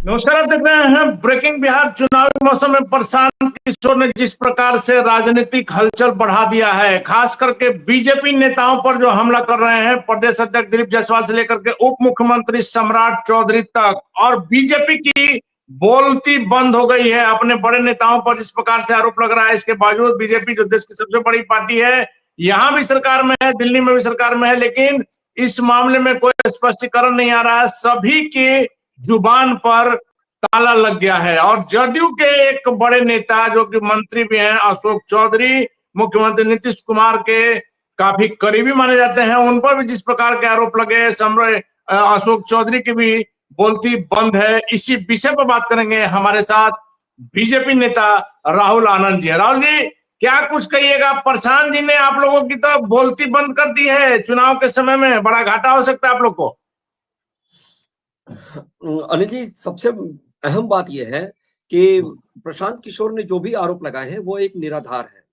नमस्कार। आप देख रहे हैं ब्रेकिंग बिहार। चुनावी मौसम में प्रशांत किशोर ने जिस प्रकार से राजनीतिक हलचल बढ़ा दिया है, खास करके बीजेपी नेताओं पर जो हमला कर रहे हैं, प्रदेश अध्यक्ष दिलीप जायसवाल से लेकर के उप मुख्यमंत्री सम्राट चौधरी तक, और बीजेपी की बोलती बंद हो गई है। अपने बड़े नेताओं पर जिस प्रकार से आरोप लग रहा है, इसके बावजूद बीजेपी जो देश की सबसे बड़ी पार्टी है, यहाँ भी सरकार में है, दिल्ली में भी सरकार में है, लेकिन इस मामले में कोई स्पष्टीकरण नहीं आ रहा है। सभी के जुबान पर ताला लग गया है। और जदयू के एक बड़े नेता जो कि मंत्री भी हैं, अशोक चौधरी, मुख्यमंत्री नीतीश कुमार के काफी करीबी माने जाते हैं, उन पर भी जिस प्रकार के आरोप लगे, अशोक चौधरी की भी बोलती बंद है। इसी विषय पर बात करेंगे। हमारे साथ बीजेपी नेता राहुल आनंद जी। राहुल जी, क्या कुछ कहिएगा? प्रशांत जी ने आप लोगों की तो बोलती बंद कर दी है। चुनाव के समय में बड़ा घाटा हो सकता है आप लोग को। अनिल जी, सबसे अहम बात यह है कि प्रशांत किशोर ने जो भी आरोप लगाए हैं वो एक निराधार है।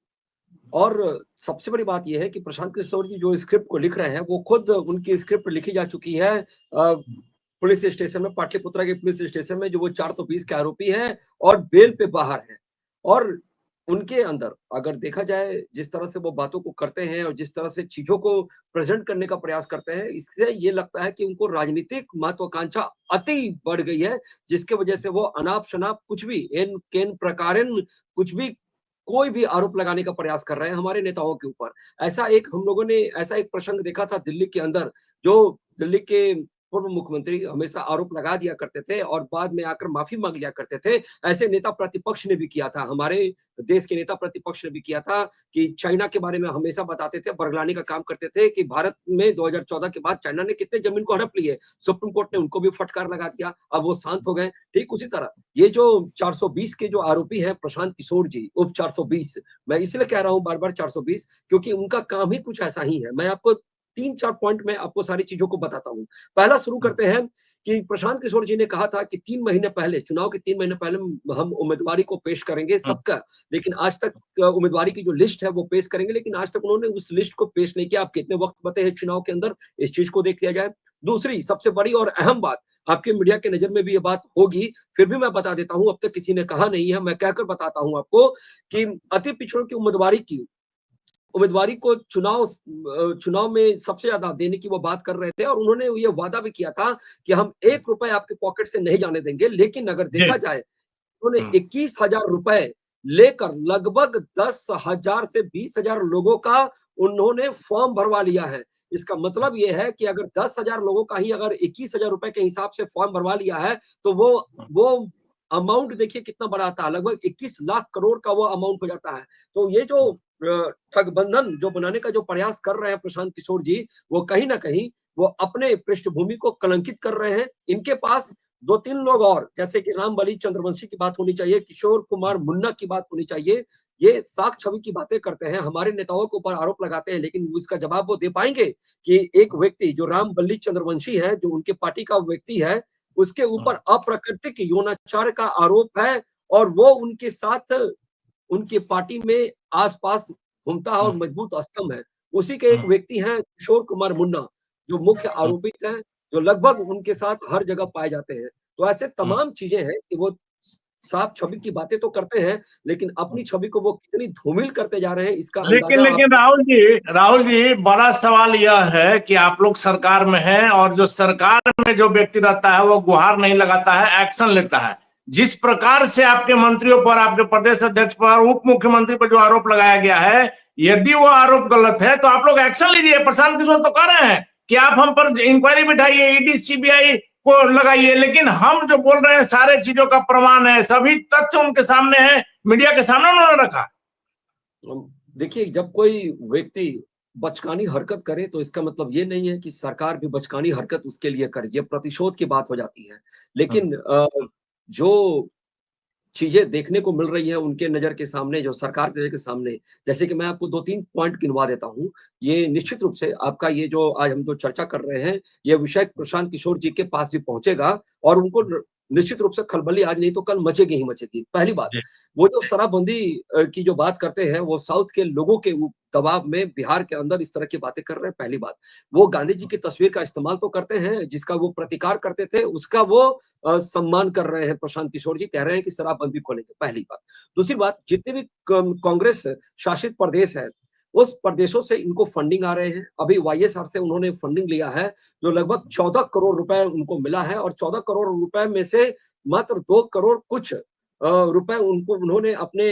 और सबसे बड़ी बात यह है कि प्रशांत किशोर जी जो स्क्रिप्ट को लिख रहे हैं वो खुद उनकी स्क्रिप्ट लिखी जा चुकी है पुलिस स्टेशन में, पाटलिपुत्रा के पुलिस स्टेशन में, जो वो 420 के आरोपी हैं और बेल पे बाहर हैं। और उनके अंदर अगर देखा जाए जिस तरह से वो बातों को करते हैं और जिस तरह से चीजों को प्रेजेंट करने का प्रयास करते हैं, इससे ये लगता है कि उनको राजनीतिक महत्वाकांक्षा अति बढ़ गई है, जिसके वजह से वो अनाप शनाप कुछ भी एन केन प्रकारन कुछ भी कोई भी आरोप लगाने का प्रयास कर रहे हैं हमारे नेताओं के ऊपर। हम लोगों ने ऐसा एक प्रसंग देखा था दिल्ली के अंदर, जो दिल्ली के पूर्व मुख्यमंत्री हमेशा आरोप लगा दिया करते थे और बाद में आकर माफी मांग लिया करते थे। ऐसे नेता प्रतिपक्ष ने भी किया था, हमारे देश के नेता प्रतिपक्ष ने भी किया था कि चाइना के बारे में हमेशा बताते थे, बरगलाने का काम करते थे कि भारत में 2014 के बाद चाइना ने कितने जमीन को हड़प ली है। सुप्रीम कोर्ट ने उनको भी फटकार लगा दिया, अब वो शांत हो गए। ठीक उसी तरह ये जो 420 के जो आरोपी हैं प्रशांत किशोर जी, उप 420, मैं इसलिए कह रहा हूं बार बार 420 क्योंकि उनका काम ही कुछ ऐसा ही है। मैं आपको 3-4 पॉइंट में आपको सारी चीजों को बताता हूं। पहला शुरू करते हैं कि प्रशांत किशोर जी ने कहा था कि 3 महीने पहले, चुनाव के 3 महीने पहले हम उम्मीदवारी को पेश करेंगे सबका, लेकिन आज तक उम्मीदवारी की जो लिस्ट है वो पेश करेंगे, लेकिन आज तक उन्होंने उस लिस्ट को पेश नहीं किया। आप कितने वक्त बते हैं चुनाव के अंदर, इस चीज को देख लिया जाए। दूसरी सबसे बड़ी और अहम बात, आपके मीडिया के नजर में भी ये बात होगी, फिर भी मैं बता देता हूं, अब तक किसी ने कहा नहीं है, मैं कहकर बताता हूं आपको कि अति पिछड़ों की उम्मीदवारी को चुनाव में सबसे ज्यादा देने की वो बात कर रहे थे और उन्होंने ये वादा भी किया था कि हम 1 रुपए आपके पॉकेट से नहीं जाने देंगे। लेकिन अगर देखा जाए उन्होंने 21,000 रुपए लेकर लगभग 10,000 से 20,000 लोगों का उन्होंने फॉर्म भरवा लिया है। इसका मतलब ये है कि अगर 10,000 लोगों का ही अगर 21,000 रुपए के हिसाब से फॉर्म भरवा लिया है तो वो अमाउंट देखिए कितना बड़ा आता है, लगभग 21 लाख करोड़ का वो अमाउंट हो जाता है। तो ये जो ठगबंधन जो बनाने का जो प्रयास कर रहे हैं प्रशांत किशोर जी, वो कहीं ना कहीं वो अपने पृष्ठभूमि को कलंकित कर रहे हैं। इनके पास 2-3 लोग और, जैसे कि रामबली चंद्रवंशी की बात होनी चाहिए, किशोर कुमार मुन्ना की बात होनी चाहिए, ये साख छवि की बातें करते हैं, हमारे नेताओं के ऊपर आरोप लगाते हैं, लेकिन उसका जवाब वो दे पाएंगे कि एक व्यक्ति जो रामबली चंद्रवंशी है, जो उनके पार्टी का व्यक्ति है, उसके ऊपर अप्राकृतिक यौनाचार का आरोप है और वो उनके साथ उनकी पार्टी में आसपास घूमता है और मजबूत स्तंभ है। उसी के एक व्यक्ति हैं किशोर कुमार मुन्ना, जो मुख्य आरोपित हैं, जो लगभग उनके साथ हर जगह पाए जाते हैं। तो ऐसे तमाम चीजें हैं कि वो साफ छवि की बातें तो करते हैं, लेकिन अपनी छवि को वो कितनी धूमिल करते जा रहे हैं इसका अंदाजा लेकिन राहुल जी, बड़ा सवाल यह है कि आप लोग सरकार में हैं और जो सरकार में जो व्यक्ति रहता है वो गुहार नहीं लगाता है, एक्शन लेता है। जिस प्रकार से आपके मंत्रियों पर, आपके प्रदेश अध्यक्ष पर, उप मुख्यमंत्री पर जो आरोप लगाया गया है, यदि वो आरोप गलत है तो आप लोग एक्शन लीजिए। प्रशांत किशोर तो कह रहे हैं कि आप हम पर इंक्वायरी बिठाइए, ईडी सीबीआई को लगाइए, लेकिन हम जो बोल रहे हैं सारे चीजों का प्रमाण है, सभी तथ्य उनके सामने है, मीडिया के सामने उन्होंने रखा। देखिए, जब कोई व्यक्ति बचकानी हरकत करे तो इसका मतलब ये नहीं है कि सरकार भी बचकानी हरकत उसके लिए करे, ये प्रतिशोध की बात हो जाती है। लेकिन जो चीजें देखने को मिल रही है उनके नजर के सामने, जो सरकार के नजर के सामने, जैसे कि मैं आपको 2-3 पॉइंट गिनवा देता हूं। ये निश्चित रूप से आपका ये जो आज हम जो चर्चा कर रहे हैं, ये विषय प्रशांत किशोर जी के पास भी पहुंचेगा और उनको निश्चित रूप से खलबली आज नहीं तो कल मचेगी ही मचेगी। पहली बात, जी। वो जो शराबबंदी की जो बात करते हैं, वो साउथ के लोगों के दबाव में बिहार के अंदर इस तरह की बातें कर रहे हैं, पहली बात। वो गांधी जी की तस्वीर का इस्तेमाल तो करते हैं, जिसका वो प्रतिकार करते थे, उसका वो सम्मान कर रहे हैं। प्रशांत किशोर जी कह रहे हैं कि शराबबंदी खोलेंगे, पहली बात। दूसरी बात, जितने भी कांग्रेस शासित प्रदेश है, उस प्रदेशों से इनको फंडिंग आ रहे हैं। अभी वाईएसआर से उन्होंने फंडिंग लिया है, जो लगभग 14 करोड़ रुपए उनको मिला है, और 14 करोड़ रुपए में से मात्र 2 करोड़ कुछ रुपए उनको उन्होंने अपने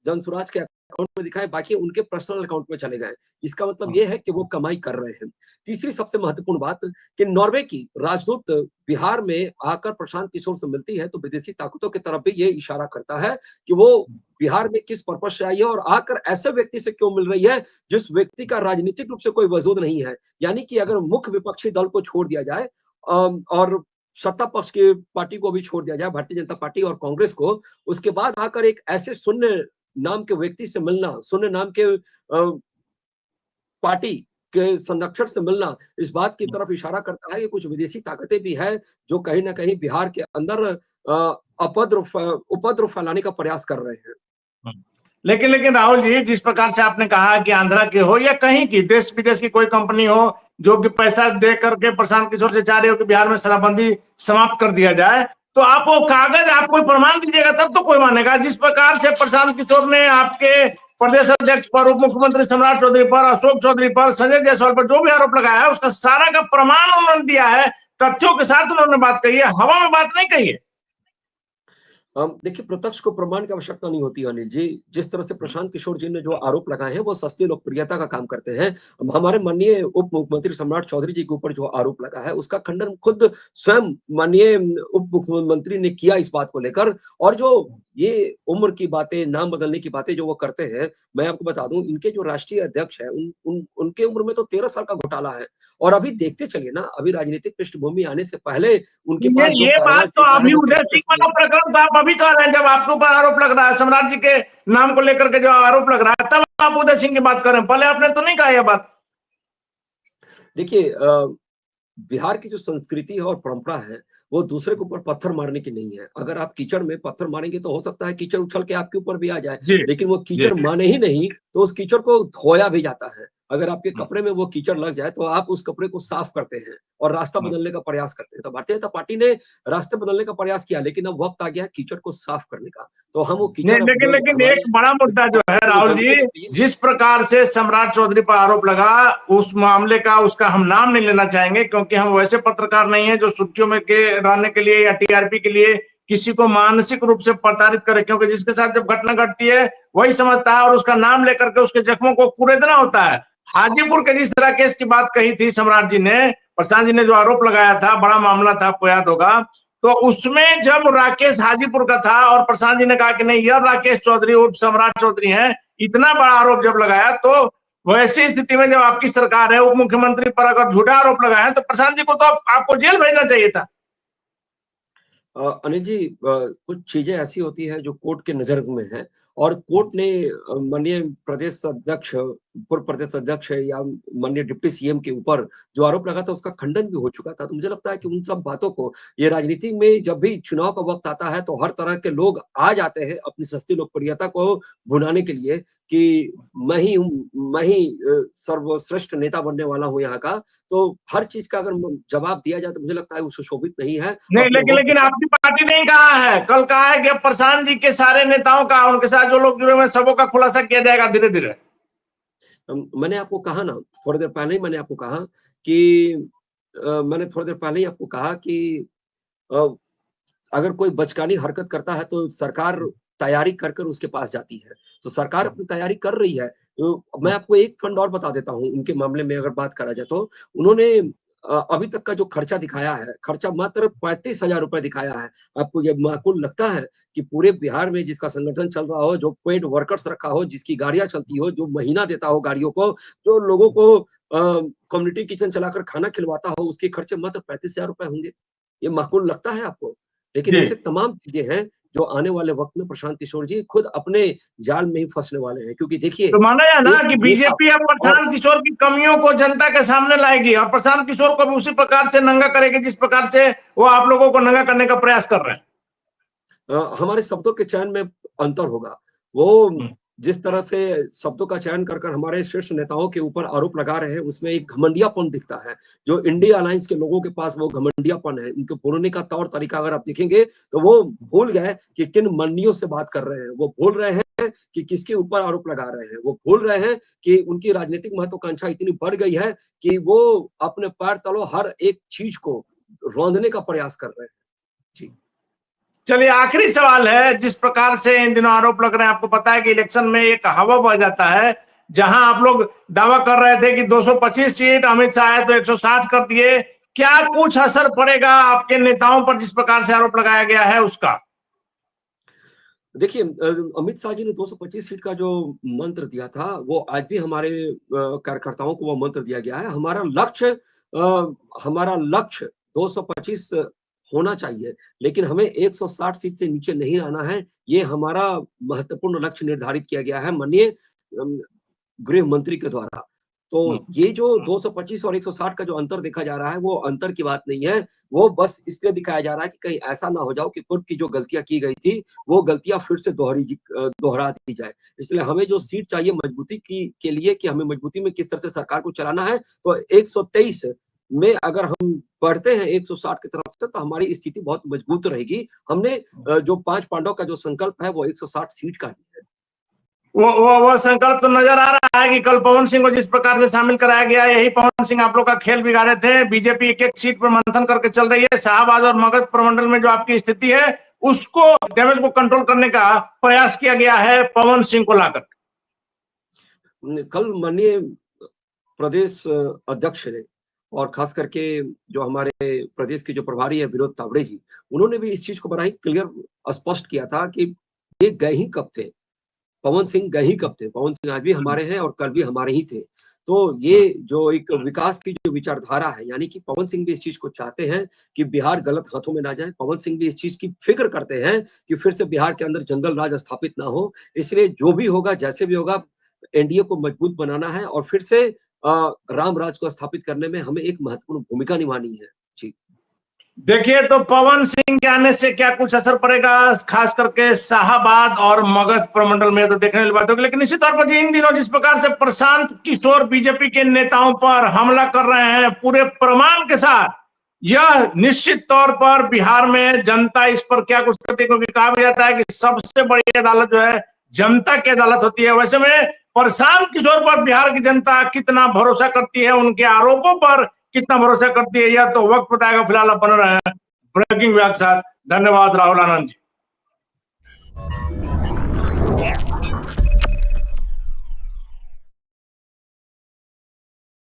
जनसुराज के अकाउंट में दिखाए, बाकी उनके पर्सनल अकाउंट में चले गए। इसका मतलब ये है कि वो कमाई कर रहे हैं। तीसरी सबसे महत्वपूर्ण बात कि नॉर्वे की राजदूत बिहार में आकर प्रशांत किशोर से मिलती है, तो विदेशी ताकतों की तरफ भी ये इशारा करता है कि वो बिहार में किस पर्पज से आई है और आकर ऐसे व्यक्ति से क्यों मिल रही है, जिस व्यक्ति का राजनीतिक रूप से कोई वजूद नहीं है। यानी कि अगर मुख्य विपक्षी दल को छोड़ दिया जाए और सत्ता पक्ष की पार्टी को भी छोड़ दिया जाए, भारतीय जनता पार्टी और कांग्रेस को, उसके बाद आकर एक ऐसे शून्य नाम के व्यक्ति से मिलना, शून्य नाम के पार्टी के संरक्षक से मिलना, इस बात की तरफ इशारा करता है कि कुछ विदेशी ताकतें भी हैं, जो कहीं न कहीं बिहार के अंदर उपद्रव फैलाने का प्रयास कर रहे हैं। लेकिन राहुल जी, जिस प्रकार से आपने कहा कि आंध्रा की हो या कहीं की देश विदेश की कोई कंपनी हो जो कि पैसा दे करके प्रशांत किशोर से चाह रही हो कि बिहार में शराबबंदी समाप्त कर दिया जाए, तो आप वो कागज, आप कोई प्रमाण दीजिएगा तब तो कोई मानेगा। जिस प्रकार से प्रशांत किशोर ने आपके प्रदेश अध्यक्ष पर, उप मुख्यमंत्री सम्राट चौधरी पर, अशोक चौधरी पर, संजय जायसवाल पर जो भी आरोप लगाया है, उसका सारा का प्रमाण उन्होंने दिया है, तथ्यों के साथ उन्होंने बात कही है, हवा में बात नहीं कही है। देखिए, प्रत्यक्ष को प्रमाण की आवश्यकता नहीं होती अनिल जी। जिस तरह से प्रशांत किशोर जी ने जो आरोप लगाए हैं, वो सस्ती लोकप्रियता का काम करते हैं। हमारे माननीय उप मुख्यमंत्री सम्राट चौधरी जी के ऊपर जो आरोप लगा है, उसका खंडन खुद स्वयं माननीय उप मुख्यमंत्री ने किया इस बात को लेकर। और जो ये उम्र की बातें, नाम बदलने की बातें जो वो करते हैं, मैं आपको बता दूं, इनके जो राष्ट्रीय अध्यक्ष है, उनके उम्र में तो 13 साल का घोटाला है। और अभी देखते चलिए ना, अभी राजनीतिक पृष्ठभूमि आने से पहले उनके पास जो ये बात तो कार्रवाई अभी उदय सिंह वाला प्रकरण तो आप अभी कह रहे हैं, जब आपके ऊपर आरोप लग रहा है सम्राट जी के नाम को लेकर के जो आरोप लग रहा है, तब आप उदय सिंह की बात कर रहे हैं, पहले आपने तो नहीं कहा यह बात। देखिए, बिहार की जो संस्कृति है और परंपरा है, वो दूसरे के ऊपर पत्थर मारने की नहीं है। अगर आप कीचड़ में पत्थर मारेंगे तो हो सकता है कीचड़ उछल के आपके ऊपर भी आ जाए, जी, लेकिन वो जी, कीचड़ माने ही नहीं, तो उस कीचड़ को धोया भी जाता है। अगर आपके कपड़े में वो कीचड़ लग जाए, तो आप उस कपड़े को साफ करते हैं और रास्ता बदलने का प्रयास करते हैं। तो भारतीय जनता पार्टी ने रास्ते बदलने का प्रयास किया, लेकिन अब वक्त आ गया है कीचड़ को साफ करने का। तो हम वो नहीं, कीचड़ लेकिन एक बड़ा मुद्दा जो है राहुल जी, जिस प्रकार से सम्राट चौधरी पर आरोप लगा, उस मामले का, उसका हम नाम नहीं लेना चाहेंगे, क्योंकि हम वैसे पत्रकार नहीं है जो सुर्खियों में के रहने के लिए या टीआरपी के लिए किसी को मानसिक रूप से प्रताड़ित करे, क्योंकि जिसके साथ जब घटना घटती है वही समझता है और उसका नाम लेकर के उसके जख्मों को कुरेदना होता है। हाजीपुर के जिस राकेश की बात कही थी सम्राट जी ने, प्रशांत जी ने जो आरोप लगाया था, बड़ा मामला था, आपको याद होगा, तो उसमें जब राकेश हाजीपुर का था और प्रशांत जी ने कहा कि नहीं, यह राकेश चौधरी उर्फ सम्राट चौधरी हैं, इतना बड़ा आरोप जब लगाया, तो वैसी स्थिति में जब आपकी सरकार है, उप मुख्यमंत्री पर अगर झूठा आरोप लगाया है, तो प्रशांत जी को तो आपको जेल भेजना चाहिए था। अनिल जी, कुछ चीजें ऐसी होती है जो कोर्ट के नजर में है, और कोर्ट ने माननीय प्रदेश अध्यक्ष, पूर्व प्रदेश अध्यक्ष या माननीय डिप्टी सीएम के ऊपर जो आरोप लगा था, उसका खंडन भी हो चुका था। तो मुझे लगता है कि उन सब बातों को, ये राजनीति में जब भी चुनाव का वक्त आता है, तो हर तरह के लोग आ जाते हैं अपनी सस्ती लोकप्रियता को भुनाने के लिए कि मैं ही हूँ, मैं ही सर्वश्रेष्ठ नेता बनने वाला हूँ यहाँ का। तो हर चीज का अगर जवाब दिया जाए, तो मुझे लगता है वो सुशोभित नहीं है। नहीं, लेकिन आपकी पार्टी ने कहा है, कल कहा है कि अब प्रशांत जी के सारे नेताओं का, उनके साथ जो लोग जुड़े हुए हैं, सबों का खुलासा किया जाएगा धीरे धीरे। मैंने आपको कहा ना, थोड़ी देर पहले ही मैंने आपको कहा कि मैंने थोड़ी देर पहले ही आपको कहा कि अ, अगर कोई बचकानी हरकत करता है, तो सरकार तैयारी कर कर उसके पास जाती है। तो सरकार अपनी तैयारी कर रही है। तो मैं आपको एक फंड और बता देता हूँ, उनके मामले में अगर बात करा जाए, तो उन्होंने अभी तक का जो खर्चा दिखाया है, खर्चा मात्र 35,000 रुपए दिखाया है। आपको ये माकूल लगता है कि पूरे बिहार में जिसका संगठन चल रहा हो, जो पेड वर्कर्स रखा हो, जिसकी गाड़ियाँ चलती हो, जो महीना देता हो गाड़ियों को, जो लोगों को कम्युनिटी किचन चलाकर खाना खिलवाता हो, उसके खर्चे मात्र 35,000 रुपए होंगे? ये माकूल लगता है आपको? लेकिन जी, ऐसे तमाम चीजें हैं जो आने वाले वक्त में प्रशांत किशोर जी खुद अपने जाल में ही फंसने वाले हैं, क्योंकि देखिए, तो माना जाए ना एक कि नेता बीजेपी अब और प्रशांत किशोर की कमियों को जनता के सामने लाएगी और प्रशांत किशोर को भी उसी प्रकार से नंगा करेगी जिस प्रकार से वो आप लोगों को नंगा करने का प्रयास कर रहे हैं। हमारे शब्दों के चयन में अंतर होगा। वो हम्म। जिस तरह से शब्दों का चयन कर कर हमारे शीर्ष नेताओं के ऊपर आरोप लगा रहे हैं, उसमें एक घमंडियापन दिखता है। जो इंडिया अलायंस के लोगों के पास वो घमंडियापन है। उनके बोलने का तौर तरीका अगर आप देखेंगे तो वो भूल गए कि किन मंडियों से बात कर रहे हैं। वो भूल रहे हैं कि किसके ऊपर आरोप लगा रहे हैं। वो भूल रहे हैं कि उनकी राजनीतिक महत्वाकांक्षा इतनी बढ़ गई है कि वो अपने पैर तलों हर एक चीज को रौंदने का प्रयास कर रहे हैं। जी। चलिए, आखिरी सवाल है। जिस प्रकार से इन दिनों आरोप लग रहे हैं, आपको पता है कि इलेक्शन में एक हवा बह जाता है, जहां आप लोग दावा कर रहे थे कि 225 सीट, अमित शाह आए तो 160 कर दिए। क्या कुछ असर पड़ेगा आपके नेताओं पर जिस प्रकार से आरोप लगाया गया है उसका? देखिए, अमित शाह जी ने 225 सीट का जो मंत्र दिया था, वो आज भी हमारे कार्यकर्ताओं को वो मंत्र दिया गया है। हमारा लक्ष्य 225 होना चाहिए, लेकिन हमें 160 सीट से नीचे नहीं आना है। ये हमारा महत्वपूर्ण लक्ष्य निर्धारित किया गया है माननीय गृह मंत्री के द्वारा। तो ये जो 225 और 160 का जो अंतर देखा जा रहा है, वो अंतर की बात नहीं है। वो बस इसलिए दिखाया जा रहा है कि कहीं ऐसा ना हो जाओ कि पूर्व की जो गलतियां की गई थी, वो गलतियां फिर से दोहरा दी जाए। इसलिए हमें जो सीट चाहिए मजबूती के लिए, कि हमें मजबूती में किस तरह से सरकार को चलाना है, तो 123 में अगर हम बढ़ते हैं 160 की तरफ से, तो हमारी स्थिति बहुत मजबूत रहेगी। हमने जो 5 पांडव का जो संकल्प है, वो 160 सीट का ही है। वो संकल्प तो नजर आ रहा है कि कल पवन सिंह को जिस प्रकार से शामिल कराया गया, यही पवन सिंह आप लोग का खेल बिगाड़े थे। बीजेपी एक एक सीट पर मंथन करके चल रही है। शाहबाद और मगध प्रमंडल में जो आपकी स्थिति है, उसको डैमेज को कंट्रोल करने का प्रयास किया गया है पवन सिंह को लाकर। कल माननीय प्रदेश अध्यक्ष ने, और खास करके जो हमारे प्रदेश के जो प्रभारी है विनोद तावड़े जी, उन्होंने भी इस चीज को बड़ा ही क्लियर स्पष्ट किया था कि ये गए ही कब थे, पवन सिंह गए ही कब थे। पवन सिंह आज भी हमारे हैं और कल भी हमारे ही थे। तो ये जो एक विकास की जो विचारधारा है, यानी कि पवन सिंह भी इस चीज को चाहते हैं कि बिहार गलत हाथों में ना जाए। पवन सिंह भी इस चीज की फिक्र करते हैं कि फिर से बिहार के अंदर जंगल राज स्थापित ना हो। इसलिए जो भी होगा, जैसे भी होगा, एनडीए को मजबूत बनाना है और फिर से राम राज को स्थापित करने में हमें एक महत्वपूर्ण भूमिका निभानी है। जी। देखिए, तो पवन सिंह के आने से क्या कुछ असर पड़ेगा, खास करके शाहबाद और मगध प्रमंडल में, तो देखने वाली बात होगी। लेकिन निश्चित तौर पर इन दिनों जिस प्रकार से प्रशांत किशोर बीजेपी के नेताओं पर हमला कर रहे हैं पूरे प्रमाण के साथ, यह निश्चित तौर पर बिहार में जनता इस पर क्या कुछ करती है। क्योंकि कहा जाता है कि सबसे बड़ी अदालत जो है जनता की अदालत होती है। वैसे में प्रशांत किशोर पर बिहार की जनता कितना भरोसा करती है, उनके आरोपों पर कितना भरोसा करती है, यह तो वक्त बताएगा। फिलहाल आप बन रहे हैं ब्रेकिंग विभाग के साथ। धन्यवाद राहुल आनंद जी।